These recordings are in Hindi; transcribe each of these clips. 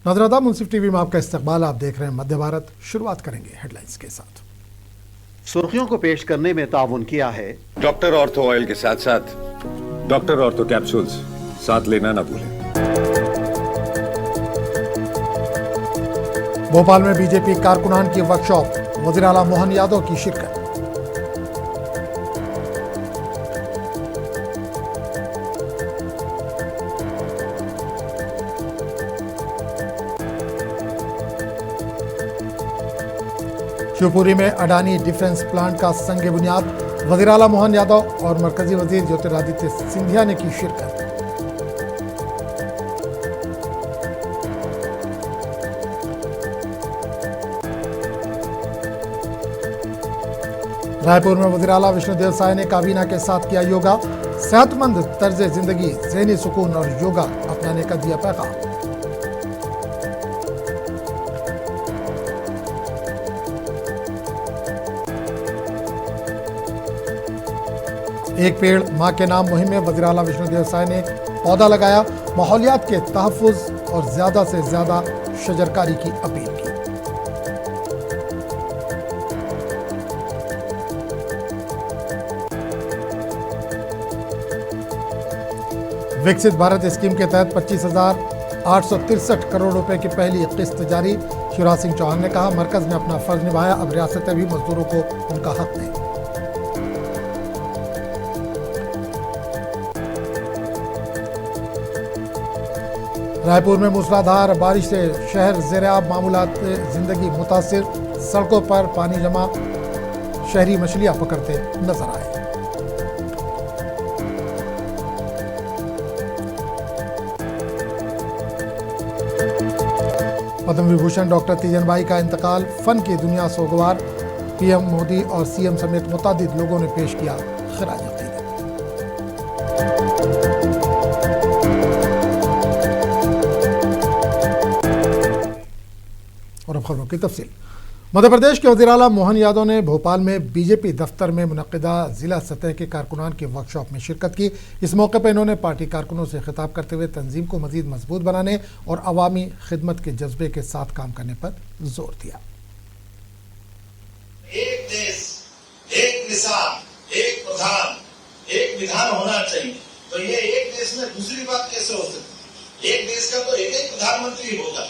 नाज़रीन, मुंसिफ टीवी में आपका इस्तकबाल। आप देख रहे हैं मध्य भारत। शुरुआत करेंगे हेडलाइंस के साथ। सुर्खियों को पेश करने में ताउन किया है डॉक्टर ऑर्थो ऑयल के साथ साथ डॉक्टर ऑर्थो कैप्सूल्स साथ लेना ना भूलें। भोपाल में बीजेपी कारकुनान की वर्कशॉप, वज़ीर आला मोहन यादव की शिरकत। शिवपुरी में अडानी डिफेंस प्लांट का संग बुनियाद, वज़ीर आला मोहन यादव और मरकजी वजीर ज्योतिरादित्य सिंधिया ने की शिरकत। रायपुर में वज़ीर आला विष्णुदेव साय ने काबीना के साथ किया योगा। सेहतमंद तर्ज जिंदगी, ज़हनी सुकून और योगा अपनाने का दिया पैगाम। एक पेड़ मां के नाम मुहिम में वज़ीर आला विष्णुदेव साय ने पौधा लगाया। माहौलियात के तहफ़्फ़ुज़ और ज्यादा से ज्यादा शजरकारी की अपील की। विकसित भारत स्कीम के तहत 25,863 करोड़ रुपए की पहली किस्त जारी। शिवराज सिंह चौहान ने कहा, मरकज ने अपना फर्ज निभाया, अब रियासतें भी मजदूरों को उनका हक दें। रायपुर में मूसलाधार बारिश से शहर ज़ेर-ए-आब, मामूलात जिंदगी मुतासिर। सड़कों पर पानी जमा, शहरी मछलियां पकड़ते नजर आए। पद्म विभूषण डॉक्टर तीजन बाई का इंतकाल, फन की दुनिया सोगवार। पीएम मोदी और सीएम समेत मुतादिद लोगों ने पेश किया खिराज अकीदत। और अब खबरों की तफसील। मध्य प्रदेश के वज़ीर आला मोहन यादव ने भोपाल में बीजेपी दफ्तर में मुनक़िदा जिला सतह के कारकुनान की वर्कशॉप में शिरकत की। इस मौके पर इन्होंने पार्टी कारकुनों से खिताब करते हुए तंजीम को मजीद मजबूत बनाने और अवामी खिदमत के जज्बे के साथ काम करने पर जोर दिया। एक देश, एक निशान, एक प्रधान, एक विधान होना चाहिए। तो ये एक देश में दूसरी बात कैसे हो सकती है? एक देश का तो एक ही प्रधानमंत्री होगा।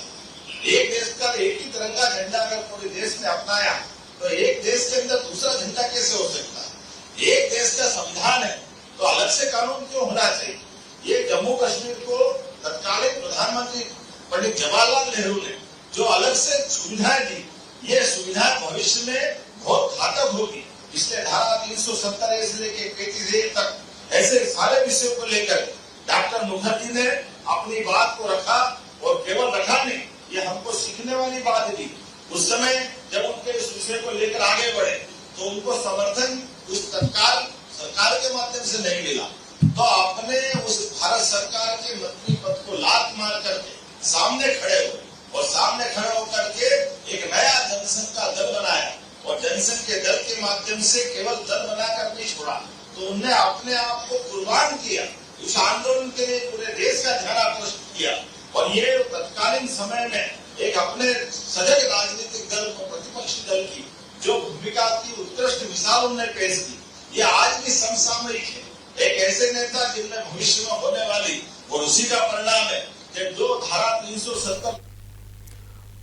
एक देश का एक ही तिरंगा झंडा अगर पूरे देश ने अपनाया तो एक देश के अंदर दूसरा झंडा कैसे हो सकता है? एक देश का संविधान है तो अलग से कानून क्यों होना चाहिए? ये जम्मू कश्मीर को तत्कालीन प्रधानमंत्री पंडित जवाहरलाल नेहरू ने जो अलग से सुविधाएं दी, ये सुविधा भविष्य में बहुत घातक होगी। इसलिए धारा 370 से लेकर 35A तक ऐसे सारे विषयों को लेकर डॉक्टर मुखर्जी ने अपनी बात को रखा और केवल रखा नहीं, ये हमको सीखने वाली बात थी। उस समय जब उनके इस विषय को लेकर आगे बढ़े तो उनको समर्थन उस तत्काल सरकार के माध्यम से नहीं मिला, तो आपने उस भारत सरकार के मंत्री पद को लात मार करके सामने खड़े हुए और सामने खड़े होकर के एक नया जनसंघ का दल बनाया और जनसंघ के दल के माध्यम से केवल दल बनाकर नहीं छोड़ा, तो उन्होंने अपने आप को कुर्बान किया। उस आंदोलन के लिए पूरे देश का ध्यान आकर्षित किया और ये तत्कालीन समय में एक अपने सजग राजनीतिक दल को, प्रतिपक्षी दल की जो भूमिका की उत्कृष्ट मिसाल उन्होंने पेश की, ये आज भी समसामयिक है। एक ऐसे नेता जिनमें भविष्य में होने वाली और उसी का परिणाम है कि जो धारा 370।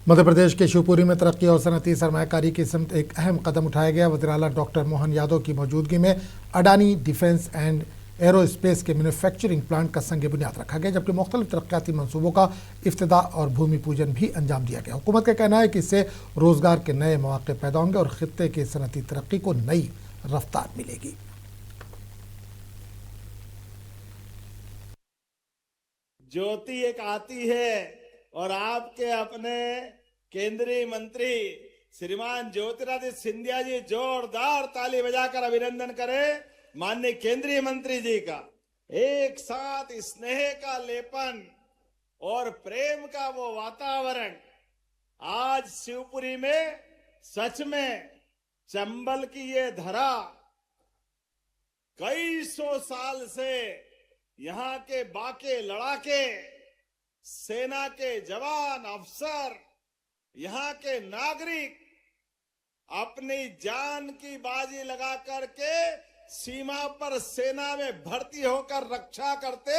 मध्य प्रदेश के शिवपुरी में तरक्की और सनती सरमायाकारी की समत एक अहम कदम उठाया गया। वज़ीर आला डॉक्टर मोहन यादव की मौजूदगी में अडानी डिफेंस एंड एरोस्पेस के मैन्युफैक्चरिंग प्लांट का संग बुनियाद रखा गया, जबकि मुख्तलिफ तरक्याती मनसूबों का इफ्तिदा और भूमि पूजन भी अंजाम दिया गया। हुकूमत का कहना है कि इससे रोजगार के नए मौके पैदा होंगे और खित्ते की सनती तरक्की को नई रफ्तार मिलेगी। ज्योति एक आती है और आपके अपने केंद्रीय मंत्री श्रीमान ज्योतिरादित्य सिंधिया जी जोरदार ताली बजाकर अभिनंदन करें माननीय केंद्रीय मंत्री जी का। एक साथ स्नेह का लेपन और प्रेम का वो वातावरण आज शिवपुरी में सच में चंबल की ये धरा कई सौ साल से यहाँ के बाके लड़ाके सेना के जवान, अफसर, यहाँ के नागरिक अपनी जान की बाजी लगा करके सीमा पर सेना में भर्ती होकर रक्षा करते।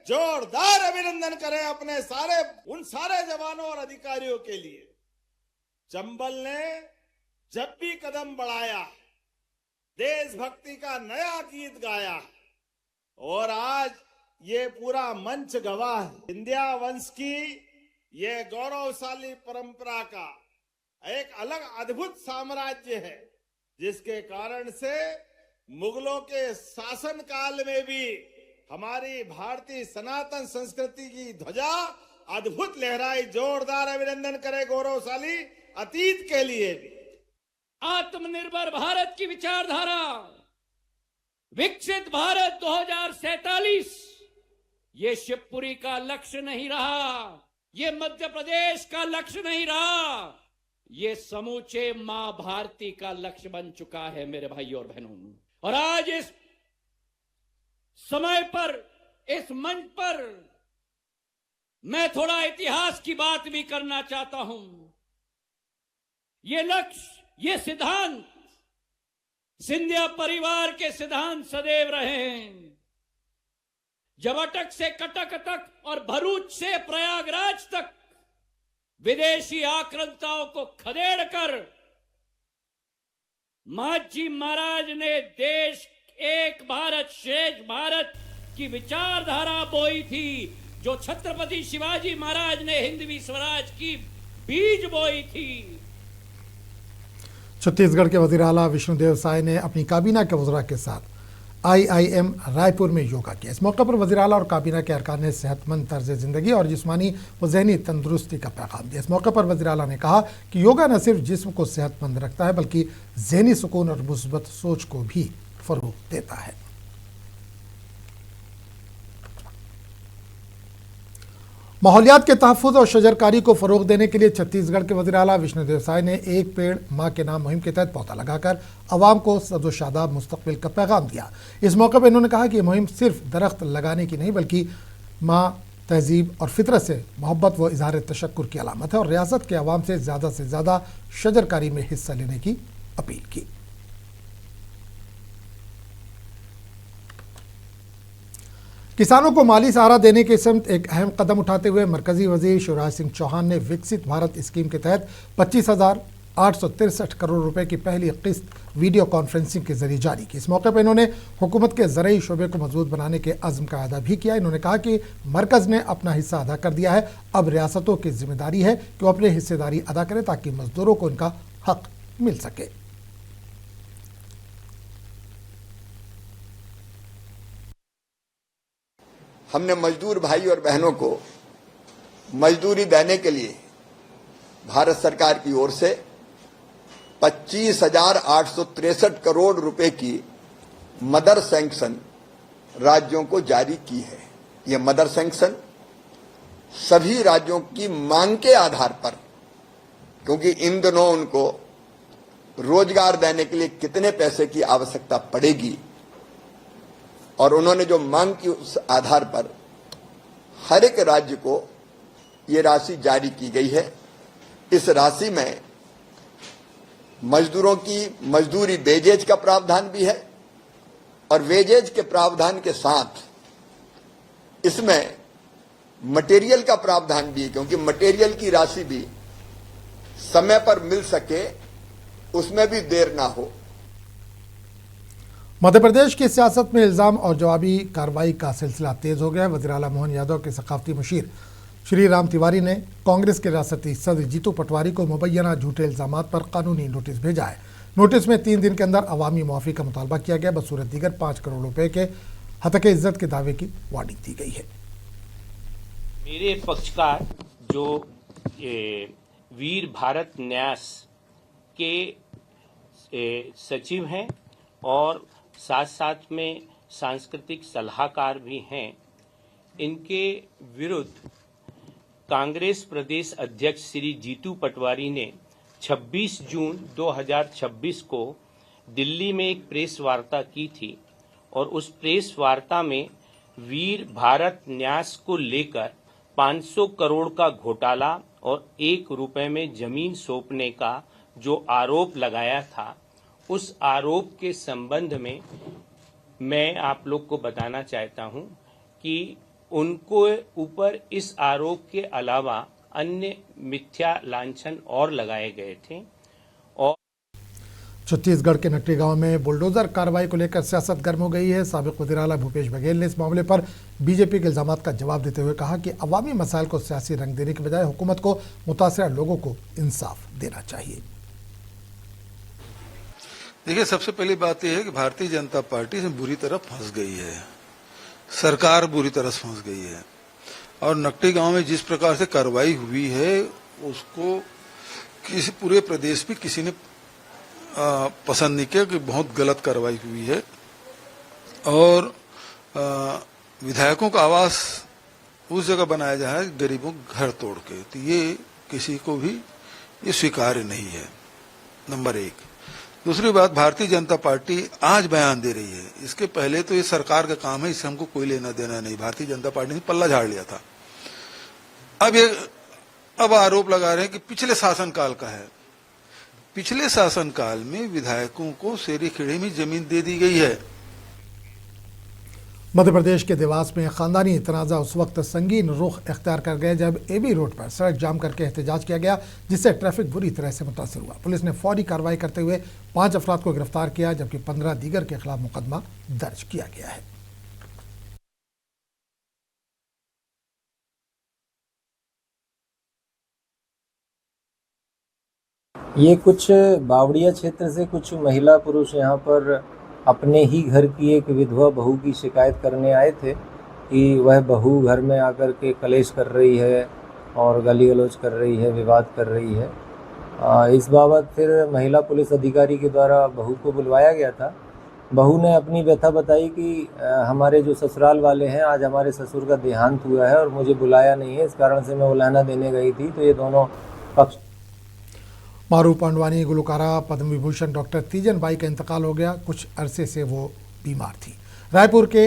जोरदार अभिनंदन करें अपने उन सारे जवानों और अधिकारियों के लिए। चंबल ने जब भी कदम बढ़ाया, देशभक्ति का नया गीत गाया और आज ये पूरा मंच गवाह है। सिंधिया वंश की ये गौरवशाली परंपरा का एक अलग अद्भुत साम्राज्य है, जिसके कारण से मुगलों के शासन काल में भी हमारी भारतीय सनातन संस्कृति की ध्वजा अद्भुत लहराई। जोरदार अभिनंदन करें गौरवशाली अतीत के लिए भी। आत्मनिर्भर भारत की विचारधारा, विकसित भारत 2047, ये शिवपुरी का लक्ष्य नहीं रहा, ये मध्य प्रदेश का लक्ष्य नहीं रहा, ये समूचे मां भारती का लक्ष्य बन चुका है मेरे भाइयों और बहनों। और आज इस समय पर, इस मंच पर मैं थोड़ा इतिहास की बात भी करना चाहता हूं। ये लक्ष्य, ये सिद्धांत सिंधिया परिवार के सिद्धांत सदैव रहे हैं। जब अटक से कटक तक और भरूच से प्रयागराज तक विदेशी आक्रांताओं को खदेड़कर महाजी महाराज ने देश एक भारत श्रेष्ठ भारत की विचारधारा बोई थी, जो छत्रपति शिवाजी महाराज ने हिंदवी स्वराज की बीज बोई थी। छत्तीसगढ़ के वजीर आला विष्णुदेव साय ने अपनी काबीना के वज़रा के साथ IIM रायपुर में योगा किया। इस मौके पर वज़ीर आला और काबीना के अरकान ने सेहतमंद तर्ज ज़िंदगी और जिस्मानी व ज़हनी तंदुरुस्ती का पैगाम दिया। इस मौके पर वज़ीर आला ने कहा कि योगा न सिर्फ जिस्म को सेहतमंद रखता है बल्कि ज़हनी सुकून और मुस्बत सोच को भी फ़रोग़ देता है। माहौलियात के तहफ़्फ़ुज़ और शजरकारी को फ़रोग़ देने के लिए छत्तीसगढ़ के वज़ीर आला विष्णुदेव साय ने एक पेड़ माँ के नाम मुहिम के तहत पौधा लगाकर अवाम को सदो शादाब मुस्तक़बिल का पैगाम दिया। इस मौके पर इन्होंने कहा कि ये मुहिम सिर्फ दरख्त लगाने की नहीं बल्कि माँ, तहज़ीब और फितरत से मोहब्बत व इज़हार तशक्कुर की अलामत है और रियासत के अवाम से ज़्यादा शजरकारी में हिस्सा लेने की अपील की। किसानों को माली सहारा देने के समत एक अहम कदम उठाते हुए मरकजी वजीर शिवराज सिंह चौहान ने विकसित भारत स्कीम के तहत 25,863 करोड़ रुपए की पहली किस्त वीडियो कॉन्फ्रेंसिंग के जरिए जारी की। इस मौके पर इन्होंने हुकूमत के ज़रई शोबे को मजबूत बनाने के अज़्म का अदा भी किया। इन्होंने कहा कि मरकज़ ने अपना हिस्सा अदा कर दिया है, अब रियासतों की जिम्मेदारी है कि वो अपनी हिस्सेदारी अदा करें ताकि मजदूरों को इनका हक मिल सके। हमने मजदूर भाई और बहनों को मजदूरी देने के लिए भारत सरकार की ओर से 25,863 करोड़ रुपए की मदर सैंक्शन राज्यों को जारी की है। यह मदर सैंक्शन सभी राज्यों की मांग के आधार पर, क्योंकि इन दिनों उनको रोजगार देने के लिए कितने पैसे की आवश्यकता पड़ेगी और उन्होंने जो मांग की उस आधार पर हर एक राज्य को ये राशि जारी की गई है। इस राशि में मजदूरों की मजदूरी वेजेज का प्रावधान भी है और वेजेज के प्रावधान के साथ इसमें मटेरियल का प्रावधान भी है, क्योंकि मटेरियल की राशि भी समय पर मिल सके, उसमें भी देर ना हो। मध्य प्रदेश की सियासत में इल्ज़ाम और जवाबी कार्रवाई का सिलसिला तेज़ हो गया। वज़ीर आला मोहन यादव के सकाफती मुशीर श्री राम तिवारी ने कांग्रेस के रियासती सदर जीतू पटवारी को मुबैना झूठे इल्ज़ामात पर कानूनी नोटिस भेजा है। नोटिस में 3 दिन के अंदर अवामी मुआफ़ी का मुतालबा किया गया। बसूरत दीगर 5 करोड़ रुपए के हतके इज्जत के दावे की वार्निंग दी गई है। मेरे पक्षकार जो वीर भारत न्यास के सचिव हैं और साथ साथ में सांस्कृतिक सलाहकार भी हैं, इनके विरुद्ध कांग्रेस प्रदेश अध्यक्ष श्री जीतू पटवारी ने 26 जून 2026 को दिल्ली में एक प्रेस वार्ता की थी और उस प्रेस वार्ता में वीर भारत न्यास को लेकर 500 करोड़ का घोटाला और 1 रुपए में जमीन सौंपने का जो आरोप लगाया था, उस आरोप के संबंध में मैं आप लोग को बताना चाहता हूं कि उनको ऊपर इस आरोप के अलावा अन्य मिथ्या लांछन और लगाए गए थे। और छत्तीसगढ़ के नकटी गांव में बुलडोजर कार्रवाई को लेकर सियासत गर्म हो गई है। साबिक वज़ीर आला भूपेश बघेल ने इस मामले पर बीजेपी के इल्जामात का जवाब देते हुए कहा कि अवामी मसाइल को सियासी रंग देने के बजाय हुकूमत को मुतासरा लोगों को इंसाफ देना चाहिए। देखिए, सबसे पहली बात यह है कि भारतीय जनता पार्टी इसमें बुरी तरह फंस गई है, सरकार बुरी तरह फंस गई है। और नकटी गांव में जिस प्रकार से कार्रवाई हुई है उसको किसी पूरे प्रदेश में किसी ने पसंद नहीं किया कि बहुत गलत कार्रवाई हुई है। और विधायकों का आवास उस जगह बनाया जा रहा है गरीबों के घर तोड़ के, तो ये किसी को भी ये स्वीकार्य नहीं है, नंबर एक। दूसरी बात, भारतीय जनता पार्टी आज बयान दे रही है, इसके पहले तो ये सरकार का काम है, इससे हमको कोई लेना देना नहीं। भारतीय जनता पार्टी ने पल्ला झाड़ लिया था। अब आरोप लगा रहे हैं कि पिछले शासनकाल का है। पिछले शासनकाल में विधायकों को शेरी खेड़े में जमीन दे दी गई है। मध्य प्रदेश के देवास में खानदानी तनाज़ा उस वक्त संगीन रुख इख्तियार कर गए जब एबी रोड पर सड़क जाम करके एहतजाज किया गया, जिससे ट्रैफिक बुरी तरह से मुतासर हुआ। पुलिस ने फौरी कार्रवाई करते हुए 5 अफराद को गिरफ्तार किया, जबकि 15 दीगर के खिलाफ मुकदमा दर्ज किया गया है। ये कुछ बावड़िया क्षेत्र से कुछ महिला पुरुष यहाँ पर अपने ही घर की एक विधवा बहू की शिकायत करने आए थे कि वह बहू घर में आकर के कलेश कर रही है और गाली गलौज कर रही है, विवाद कर रही है। इस बाबत फिर महिला पुलिस अधिकारी के द्वारा बहू को बुलवाया गया था। बहू ने अपनी व्यथा बताई कि हमारे जो ससुराल वाले हैं, आज हमारे ससुर का देहांत हुआ है और मुझे बुलाया नहीं है, इस कारण से मैं उलाहना देने गई थी। तो ये दोनों पक्ष। मारूफ पांडवानी गुलकारा पद्म विभूषण डॉक्टर तीजन बाई का इंतकाल हो गया। कुछ अरसे से वो बीमार थी। रायपुर के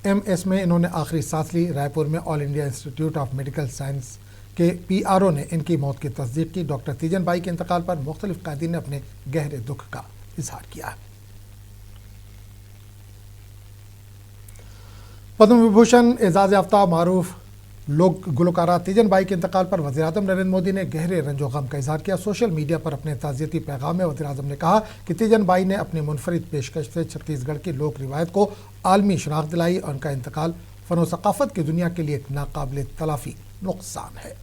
एमएस में इन्होंने आखिरी सांस ली। रायपुर में all India institute of medical science के पीआरओ ने इनकी मौत की तस्दीक की। डॉक्टर तीजन बाई के इंतकाल पर मुख्तलिफ कायदीन ने अपने गहरे दुख का इजहार किया है। पद्म विभूषण एजाज याफ्ता मारूफ लोक गुलकारा तीजन बाई के इंतकाल पर वज़ीर आज़म नरेंद्र मोदी ने गहरे रंजो गम का इजहार किया। सोशल मीडिया पर अपने ताज़ियती पैगाम में वज़ीर आज़म ने कहा कि तीजन बाई ने अपनी मुनफरिद पेशकश से छत्तीसगढ़ की लोक रिवायत को आलमी शनाख्त दिलाई और उनका इंतकाल फ़न व सक़ाफ़त की दुनिया के लिए एक नाकाबिल तलाफ़ी नुकसान है।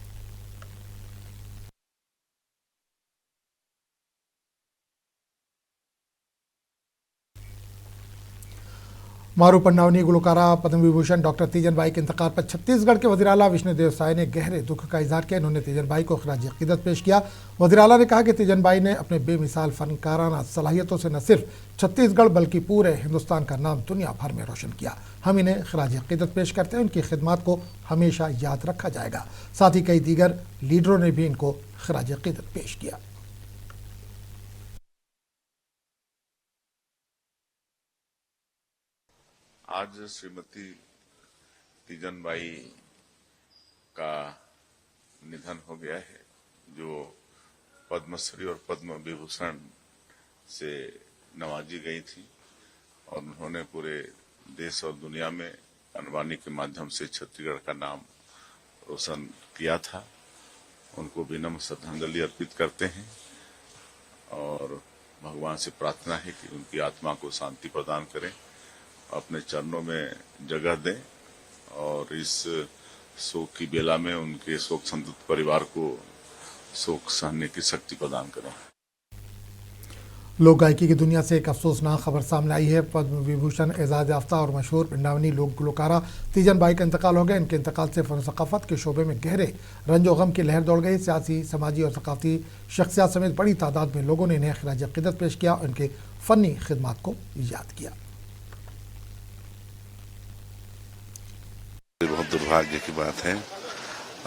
मारूफ पांडवानी गुलकारा पद्म विभूषण डॉक्टर तीजन बाई के इंतकाल पर छत्तीसगढ़ के वज़ीर आला विष्णुदेव साय ने गहरे दुख का इजहार किया। इन्होंने तीजन बाई को खिराज अक़ीदत पेश किया। वज़ीर आला ने कहा कि तीजन बाई ने अपने बेमिसाल फनकाराना सलाहियतों से न सिर्फ छत्तीसगढ़ बल्कि पूरे हिंदुस्तान का नाम दुनिया भर में रोशन किया। हम इन्हें खिराज अक़ीदत पेश करते हैं। उनकी खिदमत को हमेशा याद रखा जाएगा। साथ ही कई दीगर लीडरों ने भी इनको खिराज अक़ीदत पेश किया। आज श्रीमती तीजन बाई का निधन हो गया है, जो पद्मश्री और पद्म विभूषण से नवाजी गई थी और उन्होंने पूरे देश और दुनिया में अनवानी के माध्यम से छत्तीसगढ़ का नाम रोशन किया था। उनको विनम्र श्रद्धांजलि अर्पित करते हैं और भगवान से प्रार्थना है कि उनकी आत्मा को शांति प्रदान करें, अपने चरणों में जगह दें और इस शोक की बेला में उनके शोक संतप्त परिवार को शोक सहने की शक्ति प्रदान करें। लोक गायकी की दुनिया से एक अफसोसनाक खबर सामने आई है। पद्म विभूषण एजाज याफ्ता और मशहूर पांडवानी लोक गुलकारा तीजन बाई का इंतकाल हो गया। इनके इंतकाल से फ़न सक़ाफ़त के शोबे में गहरे रंजो गम की लहर दौड़ गई। सियासी, समाजी और सक़ाफ़ती शख्सियात समेत बड़ी तादाद में लोगों ने इन्हें खिराज अक़ीदत पेश किया और इनके फ़नी खिदमात को याद किया। बहुत दुर्भाग्य की बात है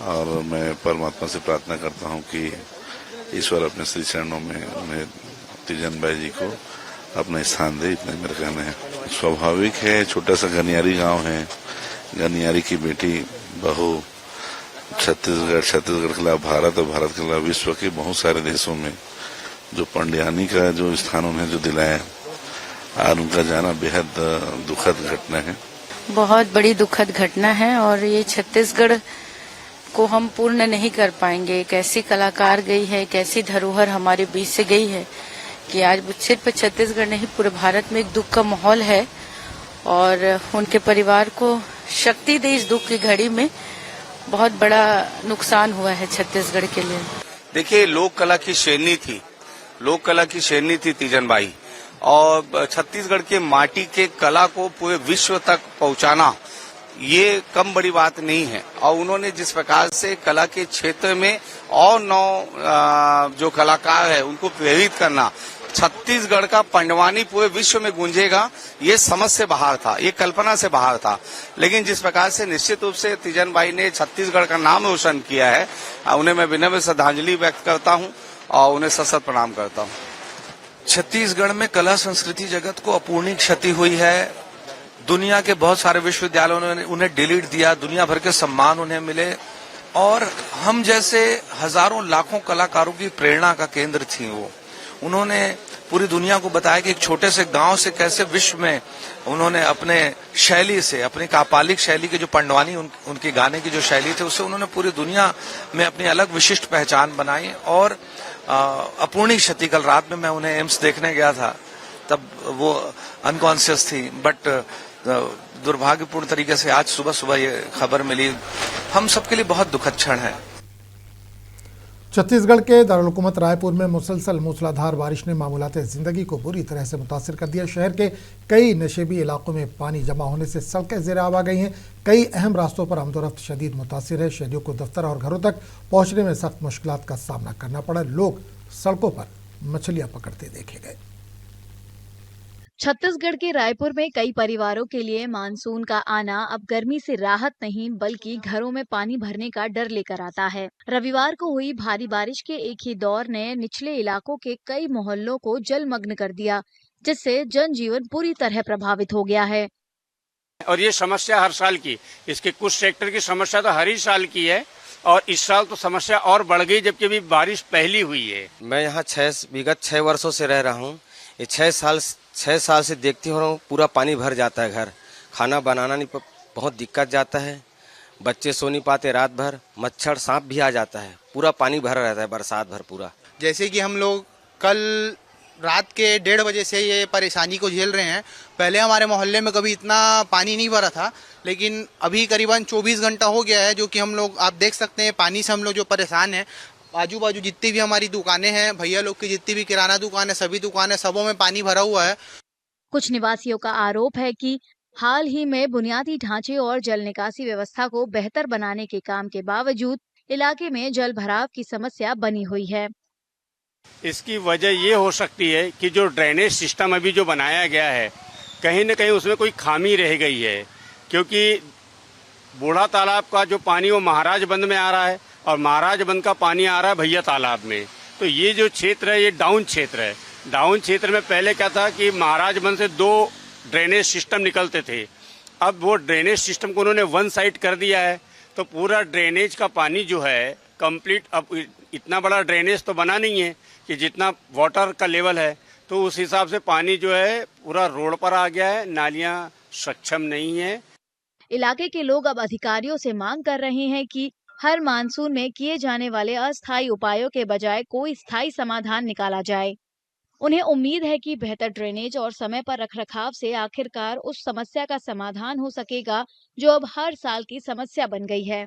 और मैं परमात्मा से प्रार्थना करता हूं कि ईश्वर अपने श्री चरणों में उन्हें तीजन बाई जी को अपना स्थान दे, इतना मेरा कहना है। स्वाभाविक है, छोटा सा गनियारी गांव है, गनियारी की बेटी बहू छत्तीसगढ़ के खिलाफ भारत और भारत के खिलाफ विश्व के बहुत सारे देशों में जो पंडियानी का जो स्थान उन्हें जो दिलाया, आज उनका जाना बेहद दुखद घटना है। बहुत बड़ी दुखद घटना है और ये छत्तीसगढ़ को हम पूर्ण नहीं कर पाएंगे। एक ऐसी कलाकार गई है, एक ऐसी धरोहर हमारे बीच से गई है कि आज सिर्फ छत्तीसगढ़ नहीं पूरे भारत में एक दुख का माहौल है और उनके परिवार को शक्ति दे इस दुख की घड़ी में। बहुत बड़ा नुकसान हुआ है छत्तीसगढ़ के लिए। देखिए, लोक कला की शेरनी थी तीजन बाई और छत्तीसगढ़ के माटी के कला को पूरे विश्व तक पहुंचाना ये कम बड़ी बात नहीं है। और उन्होंने जिस प्रकार से कला के क्षेत्र में और जो कलाकार है उनको प्रेरित करना, छत्तीसगढ़ का पंडवानी पूरे विश्व में गूंजेगा, ये समझ से बाहर था, ये कल्पना से बाहर था। लेकिन जिस प्रकार से निश्चित रूप से तीजन बाई ने छत्तीसगढ़ का नाम रोशन किया है, उन्हें मैं विनम्र श्रद्धांजलि व्यक्त करता हूं और उन्हें सशक्त प्रणाम करता हूं। छत्तीसगढ़ में कला संस्कृति जगत को अपूर्णीय क्षति हुई है। दुनिया के बहुत सारे विश्वविद्यालयों ने उन्हें डिलीट दिया, दुनिया भर के सम्मान उन्हें मिले और हम जैसे हजारों लाखों कलाकारों की प्रेरणा का केंद्र थी वो। उन्होंने पूरी दुनिया को बताया कि एक छोटे से गांव से कैसे विश्व में उन्होंने अपने शैली से, अपनी कापालिक शैली के जो पंडवानी उनके गाने की जो शैली थी, उससे उन्होंने पूरी दुनिया में अपनी अलग विशिष्ट पहचान बनाई। और अपूर्णीय क्षति, कल रात में मैं उन्हें एम्स देखने गया था, तब वो अनकॉन्शियस थी, बट दुर्भाग्यपूर्ण तरीके से आज सुबह ये खबर मिली। हम सबके लिए बहुत दुखद क्षण है। छत्तीसगढ़ के दारुल हुकूमत रायपुर में मुसलसल मूसलाधार बारिश ने मामूलात जिंदगी को बुरी तरह से मुतासिर कर दिया। शहर के कई नशेबी इलाकों में पानी जमा होने से सड़कें ज़ेर आब आ गई हैं। कई अहम रास्तों पर आमदोरफ्त शदीद मुतासिर है। शहरियों को दफ्तर और घरों तक पहुंचने में सख्त मुश्किलात का सामना करना पड़ा। लोग सड़कों पर मछलियां पकड़ते देखे गए। छत्तीसगढ़ के रायपुर में कई परिवारों के लिए मानसून का आना अब गर्मी से राहत नहीं बल्कि घरों में पानी भरने का डर लेकर आता है। रविवार को हुई भारी बारिश के एक ही दौर ने निचले इलाकों के कई मोहल्लों को जलमग्न कर दिया, जिससे जनजीवन पूरी तरह प्रभावित हो गया है। और ये समस्या हर साल की, इसके कुछ सेक्टर की समस्या तो हर ही साल की है और इस साल तो समस्या और बढ़ गई जबकि अभी बारिश पहली हुई है। मैं यहाँ विगत 6 वर्षों से रह रहा हूँ। ये 6 साल से देखती हो रहा हूँ, पूरा पानी भर जाता है घर, खाना बनाना नहीं, बहुत दिक्कत जाता है, बच्चे सो नहीं पाते रात भर, मच्छर सांप भी आ जाता है, पूरा पानी भरा रहता है बरसात भर पूरा। जैसे कि हम लोग कल रात के 1:30 बजे से ये परेशानी को झेल रहे हैं। पहले हमारे मोहल्ले में कभी इतना पानी नहीं भरा था, लेकिन अभी करीबन 24 घंटा हो गया है जो कि हम लोग, आप देख सकते हैं, पानी से हम लोग जो परेशान हैं। आजू बाजू जितनी भी हमारी दुकानें हैं, भैया लोग की जितनी भी किराना दुकान है, सभी दुकानें, सबों में पानी भरा हुआ है। कुछ निवासियों का आरोप है कि हाल ही में बुनियादी ढांचे और जल निकासी व्यवस्था को बेहतर बनाने के काम के बावजूद इलाके में जल भराव की समस्या बनी हुई है। इसकी वजह ये हो सकती है कि जो ड्रेनेज सिस्टम अभी जो बनाया गया है, कहीं न कहीं उसमें कोई खामी रह गई है, क्योंकि बूढ़ा तालाब का जो पानी वो महाराजबंद में आ रहा है और महाराजबंद का पानी आ रहा है भैया तालाब में। तो ये जो क्षेत्र है ये डाउन क्षेत्र है। डाउन क्षेत्र में पहले क्या था कि महाराजबंद से 2 ड्रेनेज सिस्टम निकलते थे, अब वो ड्रेनेज सिस्टम को उन्होंने वन साइड कर दिया है। तो पूरा ड्रेनेज का पानी जो है कंप्लीट, अब इतना बड़ा ड्रेनेज तो बना नहीं है कि जितना वाटर का लेवल है, तो उस हिसाब से पानी जो है पूरा रोड पर आ गया है, नालियां सक्षम नहीं है। इलाके के लोग अब अधिकारियों से मांग कर रहे हैं कि हर मानसून में किए जाने वाले अस्थायी उपायों के बजाय कोई स्थायी समाधान निकाला जाए। उन्हें उम्मीद है कि बेहतर ड्रेनेज और समय पर रखरखाव से आखिरकार उस समस्या का समाधान हो सकेगा जो अब हर साल की समस्या बन गई है।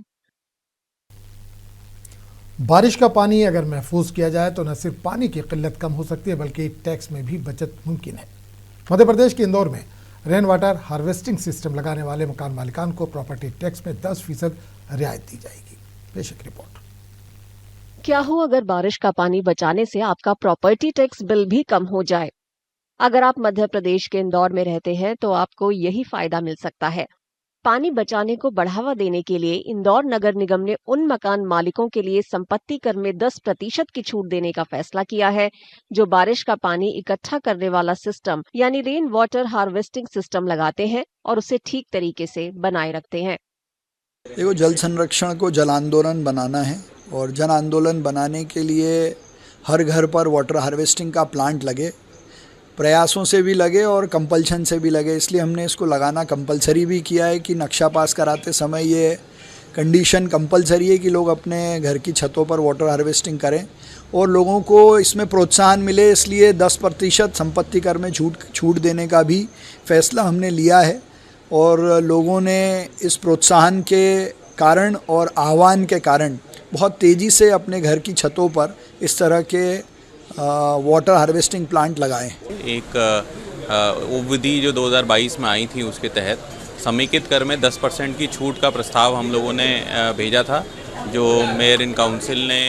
बारिश का पानी अगर महफूज किया जाए तो न सिर्फ पानी की किल्लत कम हो सकती है बल्कि टैक्स में भी बचत मुमकिन है। मध्य प्रदेश के इंदौर में रेन वाटर हार्वेस्टिंग सिस्टम लगाने वाले मकान मालिकान को प्रॉपर्टी टैक्स में 10% रियायत दी जाएगी। पेश एक रिपोर्ट। क्या हो अगर बारिश का पानी बचाने से आपका प्रॉपर्टी टैक्स बिल भी कम हो जाए? अगर आप मध्य प्रदेश के इंदौर में रहते हैं तो आपको यही फायदा मिल सकता है। पानी बचाने को बढ़ावा देने के लिए इंदौर नगर निगम ने उन मकान मालिकों के लिए संपत्ति कर में 10% की छूट देने का फैसला किया है जो बारिश का पानी इकट्ठा करने वाला सिस्टम यानी रेन वाटर हार्वेस्टिंग सिस्टम लगाते हैं और उसे ठीक तरीके से बनाए रखते हैं। देखो, जल संरक्षण को जन आंदोलन बनाना है और जन आंदोलन बनाने के लिए हर घर पर वाटर हार्वेस्टिंग का प्लांट लगे, प्रयासों से भी लगे और कंपल्शन से भी लगे। इसलिए हमने इसको लगाना कंपलसरी भी किया है कि नक्शा पास कराते समय ये कंडीशन कंपलसरी है कि लोग अपने घर की छतों पर वाटर हार्वेस्टिंग करें और लोगों को इसमें प्रोत्साहन मिले। इसलिए 10% संपत्ति कर में छूट देने का भी फैसला हमने लिया है और लोगों ने इस प्रोत्साहन के कारण और आह्वान के कारण बहुत तेज़ी से अपने घर की छतों पर इस तरह के वाटर हार्वेस्टिंग प्लांट लगाए। एक विधि जो 2022 में आई थी उसके तहत समेकित कर में 10% की छूट का प्रस्ताव हम लोगों ने भेजा था, जो मेयर इन काउंसिल ने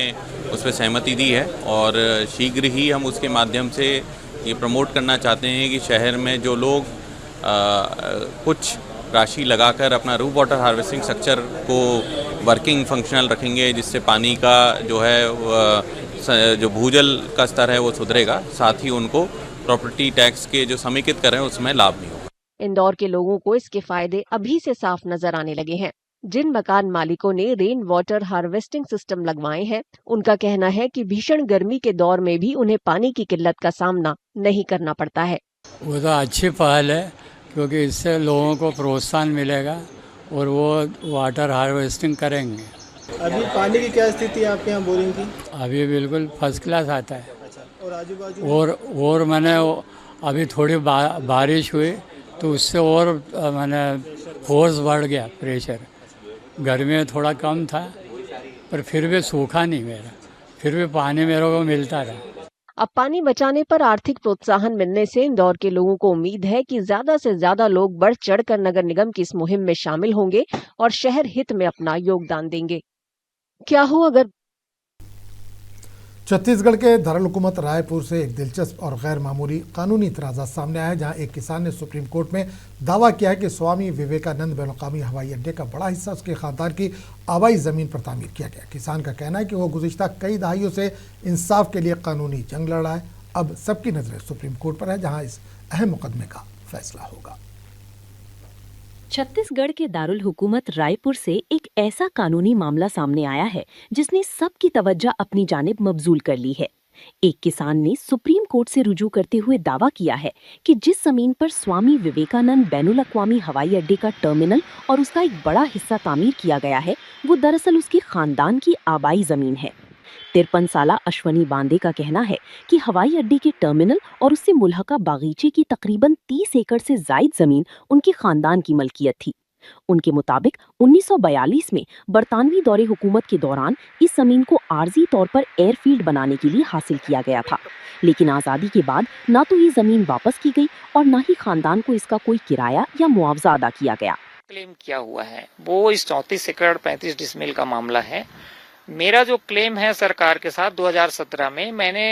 उस पर सहमति दी है और शीघ्र ही हम उसके माध्यम से ये प्रमोट करना चाहते हैं कि शहर में जो लोग कुछ राशि लगाकर अपना रूफ वाटर हार्वेस्टिंग स्ट्रक्चर को वर्किंग फंक्शनल रखेंगे, जिससे पानी का जो है जो भूजल का स्तर है वो सुधरेगा, साथ ही उनको प्रॉपर्टी टैक्स के जो समेकित कर रहे हैं उसमें लाभ नहीं होगा। इंदौर के लोगों को इसके फायदे अभी से साफ नजर आने लगे हैं। जिन मकान मालिकों ने रेन वाटर हार्वेस्टिंग सिस्टम लगवाए हैं, उनका कहना है कि भीषण गर्मी के दौर में भी उन्हें पानी की किल्लत का सामना नहीं करना पड़ता है। वो तो अच्छी पहल है, क्योंकि इससे लोगों को प्रोत्साहन मिलेगा और वो वाटर हार्वेस्टिंग करेंगे। अभी पानी की क्या स्थिति है आपके यहाँ बोरिंग की? अभी बिल्कुल फर्स्ट क्लास आता है। और आजू बाजू और मैंने अभी थोड़ी बारिश हुई तो उससे और मैंने फोर्स बढ़ गया, प्रेशर। गर्मी में थोड़ा कम था पर फिर भी सूखा नहीं मेरा, फिर भी पानी मेरे को मिलता रहा। अब पानी बचाने पर आर्थिक प्रोत्साहन मिलने से इंदौर के लोगों को उम्मीद है कि ज्यादा से ज्यादा लोग बढ़ चढ़कर नगर निगम की इस मुहिम में शामिल होंगे और शहर हित में अपना योगदान देंगे। क्या हो अगर छत्तीसगढ़ के दारुल-हुकूमत रायपुर से एक दिलचस्प और गैर मामूली कानूनी इतराज़ात सामने आया है, जहां एक किसान ने सुप्रीम कोर्ट में दावा किया है कि स्वामी विवेकानंद बैनुल-अक़वामी हवाई अड्डे का बड़ा हिस्सा उसके खानदान की आबाई ज़मीन पर तामीर किया गया। किसान का कहना है कि वो गुज़िश्ता कई दहाइयों से इंसाफ के लिए कानूनी जंग लड़ रहा है। अब सबकी नज़रें सुप्रीम कोर्ट पर है, जहाँ इस अहम मुकदमे का फैसला होगा। छत्तीसगढ़ के दारुल हुकूमत रायपुर से एक ऐसा कानूनी मामला सामने आया है जिसने सबकी तवज्जो अपनी जानिब मबजूल कर ली है। एक किसान ने सुप्रीम कोर्ट से रुजू करते हुए दावा किया है कि जिस जमीन पर स्वामी विवेकानंद बैनुल-अक़वामी हवाई अड्डे का टर्मिनल और उसका एक बड़ा हिस्सा तामीर किया गया है, वो दरअसल उसके खानदान की आबाई जमीन है। 53 साला अश्वनी बांदे का कहना है कि हवाई अड्डे के टर्मिनल और उससे मुल्हका बागीचे की तकरीबन 30 एकड़ से जायद जमीन उनके खानदान की मलकियत थी। उनके मुताबिक 1942 में बरतानवी दौरे हुकूमत के दौरान इस जमीन को आर्जी तौर पर एयरफील्ड बनाने के लिए हासिल किया गया था, लेकिन आज़ादी के बाद ना तो ये जमीन वापस की गई और ना ही खानदान को इसका कोई किराया या मुआवजा अदा किया गया। क्लेम किया हुआ है वो इस 34 एकड़ 35 डिसमिल का मामला है। मेरा जो क्लेम है सरकार के साथ 2017 में मैंने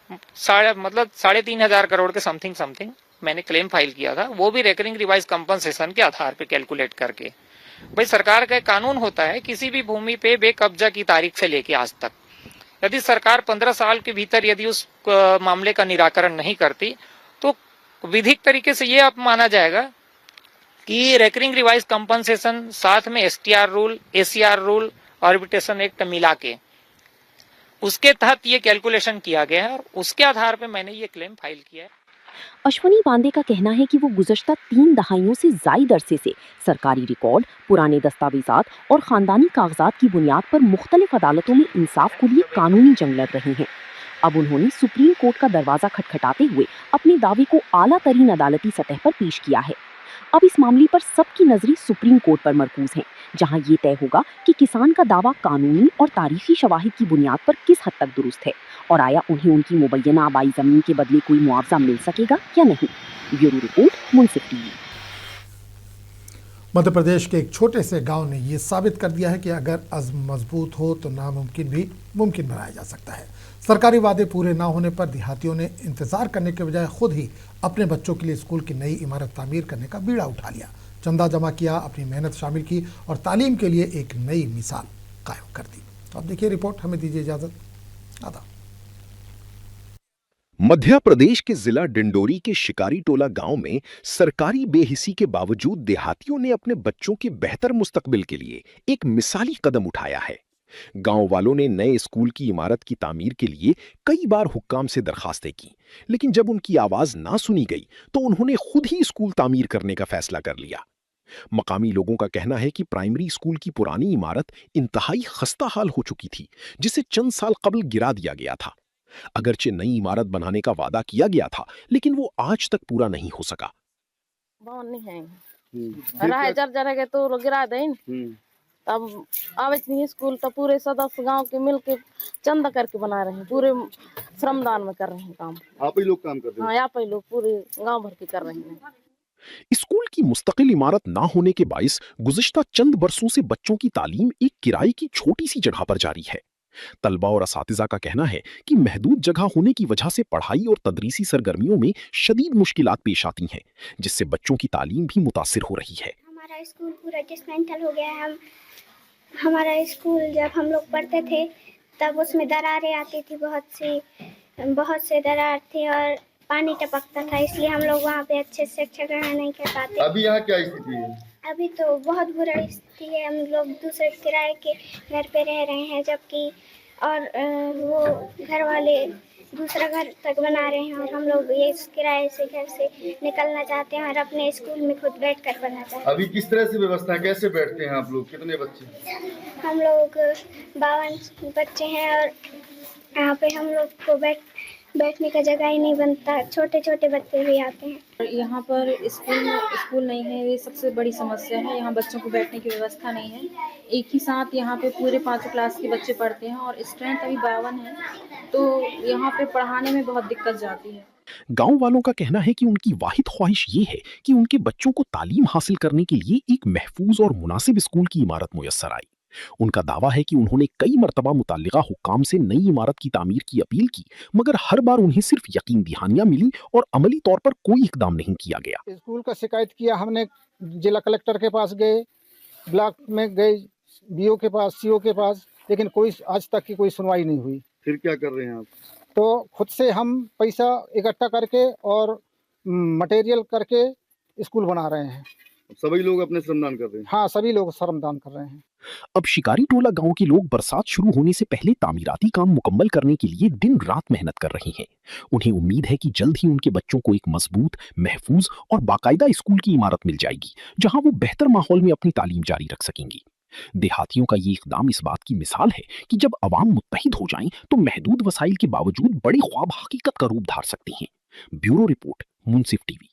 3,500 करोड़ के समथिंग मैंने क्लेम फाइल किया था, वो भी रेकरिंग रिवाइज कंपनसेशन के आधार पे कैलकुलेट करके। भाई सरकार का एक कानून होता है, किसी भी भूमि पे बेकब्जा की तारीख से लेके आज तक यदि सरकार 15 साल के भीतर यदि उस मामले का निराकरण नहीं करती तो विधिक तरीके से ये अब माना जाएगा कि रेकरिंग रिवाइज कंपनसेशन साथ में STR rule, ACR rule, arbitration act मिला के उसके तहत ये कैलकुलेशन किया गया है और उसके आधार पे मैंने ये क्लेम फाइल किया है। अश्वनी बांदे का कहना है कि वो गुज़श्ता 3 दहाइयों से जायद अरसे से सरकारी रिकॉर्ड, पुराने दस्तावेजात और खानदानी कागजात की बुनियाद पर मुख्तलिफ अदालतों में इंसाफ के लिए कानूनी जंग लड़ रहे हैं। अब उन्होंने सुप्रीम कोर्ट का दरवाजा खटखटाते हुए अपने दावे को आला तरीन अदालती सतह पर पेश किया है। अब इस मामले पर सबकी नजरें सुप्रीम कोर्ट पर मरकूज हैं, जहां ये तय होगा कि किसान का दावा कानूनी और तारीखी शवाहिद की बुनियाद पर किस हद तक दुरुस्त है और आया उन्हें उनकी मुबैना आबाई जमीन के बदले कोई मुआवजा मिल सकेगा या नहीं। ब्यूरो रिपोर्ट, मुंसिफ टीवी। मध्य प्रदेश के एक छोटे से गांव ने ये साबित कर दिया है कि अगर अज़्म मजबूत हो तो नामुमकिन भी मुमकिन बनाया जा सकता है। सरकारी वादे पूरे ना होने पर देहातियों ने इंतजार करने के बजाय खुद ही अपने बच्चों के लिए स्कूल की नई इमारत तामीर करने का बीड़ा उठा लिया, चंदा जमा किया, अपनी मेहनत शामिल की और तालीम के लिए एक नई मिसाल कायम कर दी। तो अब देखिए रिपोर्ट, हमें दीजिए इजाजत। आदाब। मध्य प्रदेश के जिला डिंडोरी के शिकारी टोला गांव में सरकारी बेहिसी के बावजूद देहातियों ने अपने बच्चों के बेहतर मुस्तकबिल के लिए एक मिसाली कदम उठाया है। गांव वालों ने नए स्कूल की इमारत की तामीर के लिए कई बार हुक्काम से दरखास्तें की, लेकिन जब उनकी आवाज ना सुनी गई तो उन्होंने खुद ही स्कूल तामीर करने का फैसला कर लिया। मकामी लोगों का कहना है कि प्राइमरी स्कूल की पुरानी इमारत इंतहाई खस्ता हाल हो चुकी थी, जिसे चंद साल कबल गिरा दिया गया था। अगरचे नई इमारत बनाने का वादा किया गया था, लेकिन वो आज तक पूरा नहीं हो सका। तो गिरा दें, अब आवे नहीं स्कूल तो पूरे सदस्य गांव के मिल के चंदा करके बना रहे हैं, पूरे श्रमदान में कर रहे हैं काम। आप ही लोग काम कर रहे हैं? हाँ, आप ही लोग पूरे गांव भर के कर रहे हैं। स्कूल की मुस्तकिल इमारत ना होने के बाइस गुज़िश्ता चंद बरसों से बच्चों की तालीम एक किराए की छोटी सी जगह पर जारी है। तलबा और असातिज़ा का कहना है कि महदूद जगह होने की वजह से पढ़ाई और तदरीसी सरगर्मियों में शदीद मुश्किलात पेश आती हैं, जिससे बच्चों की तालीम भी मुतासिर हो रही है। हमारा स्कूल पूरा डिसमेंटल हो गया है। हमारा स्कूल जब हम लोग पढ़ते थे तब उसमें दरारें आती थी, बहुत से दरार थे और पानी टपकता था, इसलिए हम लोग वहाँ पे अच्छे से शिक्षा ग्रहण नहीं कर पाते। अभी यहाँ क्या स्थिति है? अभी तो बहुत बुरा स्थिति है। हम लोग दूसरे किराए के घर पे रह रहे हैं, जबकि और वो घर वाले दूसरा घर तक बना रहे हैं और हम लोग ये किराए से घर से निकलना चाहते हैं और अपने स्कूल में खुद बैठ कर पढ़ना चाहते हैं। अभी किस तरह से व्यवस्था है, कैसे बैठते हैं आप लोग? कितने बच्चे? हम लोग 52 बच्चे हैं और यहाँ पे हम लोग को बैठने का जगह ही नहीं बनता, छोटे छोटे बच्चे भी आते हैं। यहाँ पर स्कूल नहीं है, ये सबसे बड़ी समस्या है। यहाँ बच्चों को बैठने की व्यवस्था नहीं है। एक ही साथ यहाँ पे पूरे 5 क्लास के बच्चे पढ़ते हैं और स्ट्रेंथ अभी 52 है, तो यहाँ पे पढ़ाने में बहुत दिक्कत जाती है। गांव वालों का कहना है कि उनकी वाहिद ख्वाहिश ये है कि उनके बच्चों को तालीम हासिल करने के लिए एक महफूज और मुनासिब स्कूल की इमारत मुयस्सर आई। उनका दावा है कि उन्होंने कई मरतबा मुताल्लिका हुक्काम से नई इमारत की तामीर की अपील की, मगर हर बार उन्हें सिर्फ यकीन दहानियां मिली और अमली तौर पर कोई इकदाम नहीं किया गया। स्कूल का शिकायत किया हमने, जिला कलेक्टर के पास गए, ब्लॉक में गए, बीओ के पास, सीओ के पास, लेकिन कोई आज तक की कोई सुनवाई नहीं हुई। फिर क्या कर रहे हैं आप? तो खुद से हम पैसा इकट्ठा करके और मटेरियल करके स्कूल बना रहे हैं। सभी लोग अपने श्रमदान कर रहे हैं? हाँ, सभी लोग श्रमदान कर रहे हैं। अब शिकारी टोला गांव के लोग बरसात शुरू होने से पहले तामीराती काम मुकम्मल करने के लिए दिन रात मेहनत कर रहे हैं। उन्हें उम्मीद है कि जल्द ही उनके बच्चों को एक मजबूत, महफूज और बाकायदा स्कूल की इमारत मिल जाएगी, जहां वो बेहतर माहौल में अपनी तालीम जारी रख सकेंगी। देहातियों का ये इकदाम इस बात की मिसाल है कि जब अवाम मुत्तहिद हो जाएं तो महदूद वसाइल के बावजूद बड़े ख्वाब हकीकत का रूप धार सकते हैं। ब्यूरो रिपोर्ट, मुंसिफ टीवी।